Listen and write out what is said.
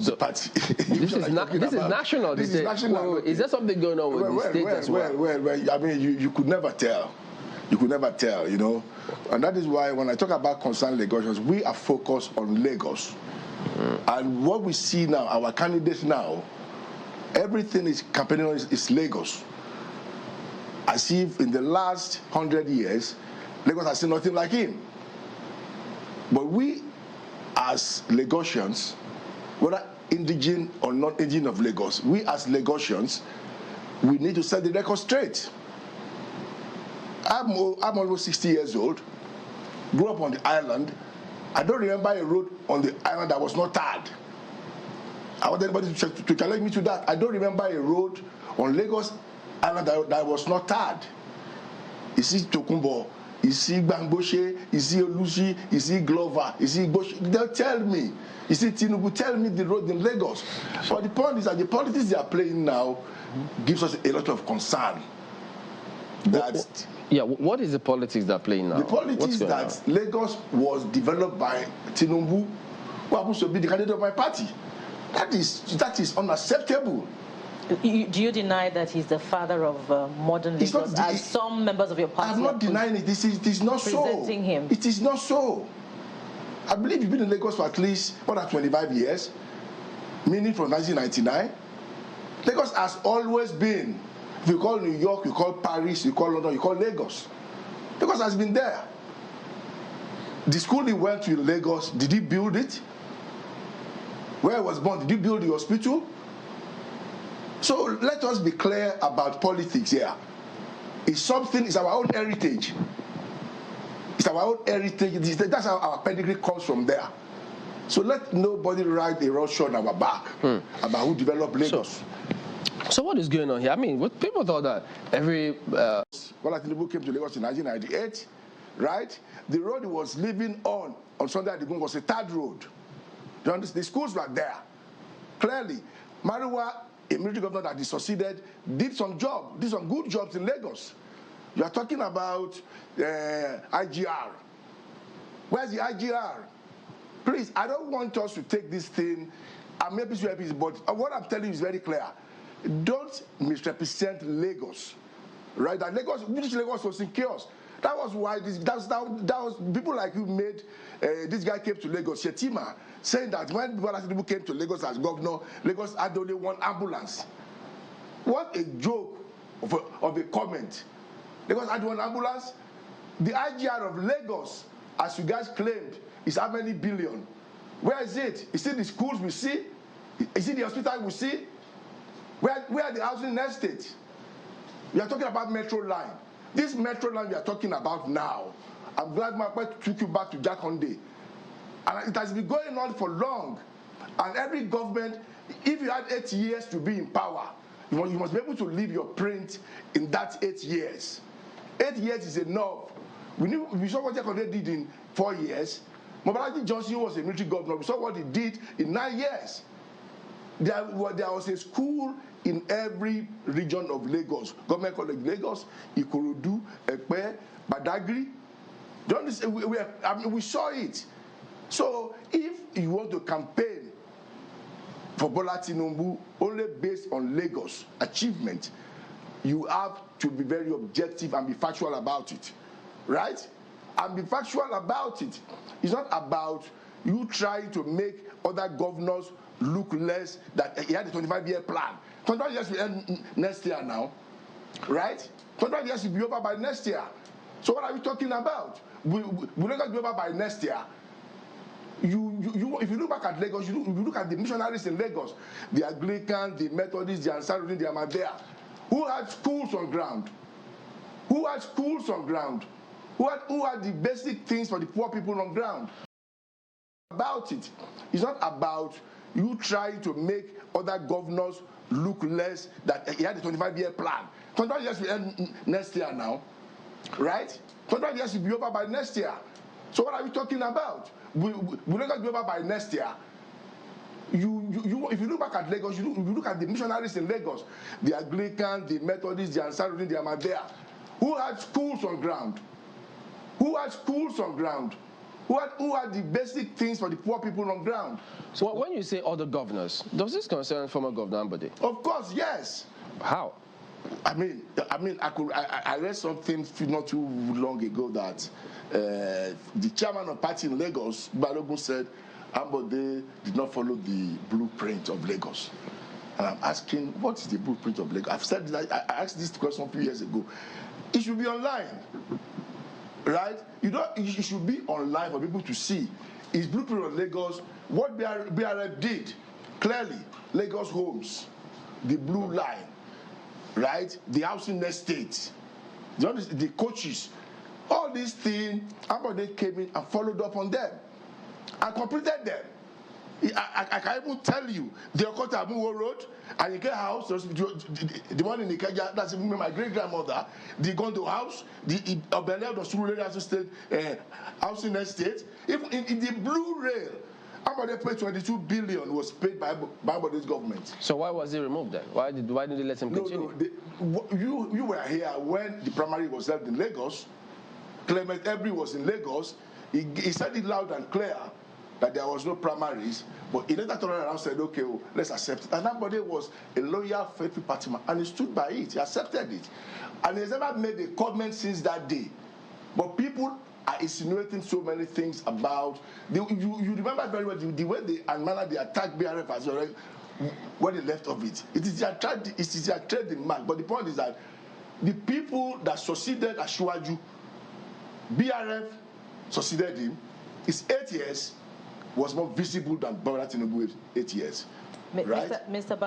of the party. This is national. This is national. Well, is there something going on with the state as well? Well, I mean, you could never tell. You could never tell, you know. And that is why when I talk about concerned Lagosians, we are focused on Lagos. And what we see now, our candidates now, everything is campaigning on is Lagos. As if in the last 100 years, Lagos has seen nothing like him. But we, as Lagosians, whether indigene or non-indigene of Lagos, we as Lagosians, we need to set the record straight. I'm almost 60 years old, grew up on the island. I don't remember a road on the island that was not tarred. I want anybody to challenge me to that. I don't remember a road on Lagos Island that was not tarred. You see Tokumbo, you see Bangboshe, you see Olushi, you see Glover, you see Bosh. They'll tell me. You see Tinubu, tell me the road in Lagos. But the point is that the politics they are playing now gives us a lot of concern. What is the politics that are playing now? The politics that Lagos was developed by Tinubu, who happens to be the candidate of my party. That is unacceptable. Do you deny that he's the father of modern Lagos, as some members of your party I'm not denying it. It is not so. Presenting him. It is not so. I believe you've been in Lagos for at least more than 25 years, meaning from 1999. Lagos has always been. If you call New York, you call Paris, you call London, you call Lagos. Lagos has been there. The school he went to in Lagos, did he build it? Where he was born, did he build the hospital? So let us be clear about politics here. It's our own heritage. It's our own heritage. That's how our pedigree comes from there. So let nobody ride a roughshod on our back about who developed Lagos. So what is going on here? I mean, people thought that every... Bola Tinubu came to Lagos in 1998, right? The road he was living on Sunday Adigun was a third road. The schools were there. Clearly, Mariwa, a military governor that he succeeded, did some good jobs in Lagos. You are talking about IGR. Where's the IGR? Please, I don't want us to take this thing, and maybe but what I'm telling you is very clear. Don't misrepresent Lagos, right? That British Lagos was in chaos. That was why that was people like you made this guy came to Lagos, Shetima, saying that when people came to Lagos as governor, Lagos had only one ambulance. What a joke of a comment. Lagos had one ambulance. The IGR of Lagos, as you guys claimed, is how many billion? Where is it? Is it the schools we see? Is it the hospital we see? Where are the housing estates? We are talking about Metro Line. This Metro Line we are talking about now, I'm glad Mark took you back to Jack Hyundai. And it has been going on for long. And every government, if you had 8 years to be in power, you must be able to leave your print in that 8 years. 8 years is enough. We saw what Jack Hyundai did in 4 years. Mobalaji Johnson was a military governor. We saw what he did in 9 years. There was a school in every region of Lagos. Government College Lagos, Ikorodu, Ekpe, Badagry. We saw it. So if you want to campaign for Bola Tinubu only based on Lagos achievement, you have to be very objective and be factual about it, right? And be factual about it. It's not about you trying to make other governors look less, that he had a 25-year plan. 25 years will end next year now, right? 25 years will be over by next year. So what are we talking about? We're not going to be over by next year. If you look back at Lagos, you look at the missionaries in Lagos, the Anglicans, the Methodists, the Ansarudin, the Ahmadiyya, who had schools on ground? Who had schools on ground? Who had the basic things for the poor people on ground? About it. It's not about you trying to make other governors look less, that he had a 25-year plan. 25 years will end next year now, right? 25 years will be over by next year. So what are we talking about? We're not going to be over by next year. If you look back at Lagos, you look at the missionaries in Lagos, the Anglicans, the Methodists, the Ansarudin, the Ahmadiyya, who had schools on ground? Who had schools on ground? Who are the basic things for the poor people on ground? So when you say other governors, does this concern former Governor Ambode? Of course, yes. How? I read something not too long ago that the chairman of party in Lagos, Balogun, said Ambode did not follow the blueprint of Lagos. And I'm asking, what is the blueprint of Lagos? I've said that, I asked this question a few years ago. It should be online, right? It should be online for people to see. His blueprint of Lagos, what BRF did, clearly, Lagos Homes, the blue line, right? The housing estate, the coaches, all these things, Ambode came in and followed up on them and completed them. I can even tell you the Okota Abuwo Road, and Ike House, the one in Ikeja, that's my great-grandmother, the Gondo House, the Obele, the Surulere State housing estate, even in the Blue Rail, Ambode paid 22 billion was paid by Ambode's government. So why was he removed then? Why didn't they let him continue? You were here when the primary was held in Lagos. Clement Ebri was in Lagos. He said it loud and clear that there was no primaries, but he later turned around and said, okay, well, let's accept it. And Ambode was a loyal, faithful party man, and he stood by it. He accepted it. And he's never made a comment since that day. But people are insinuating so many things about, you remember very well the way they attacked BRF as well, when they left of it. It is their trading mark. But the point is that the people that succeeded Asiwaju, BRF succeeded him, his 8 years was more visible than Bola Tinubu's 8 years. Right? Mr.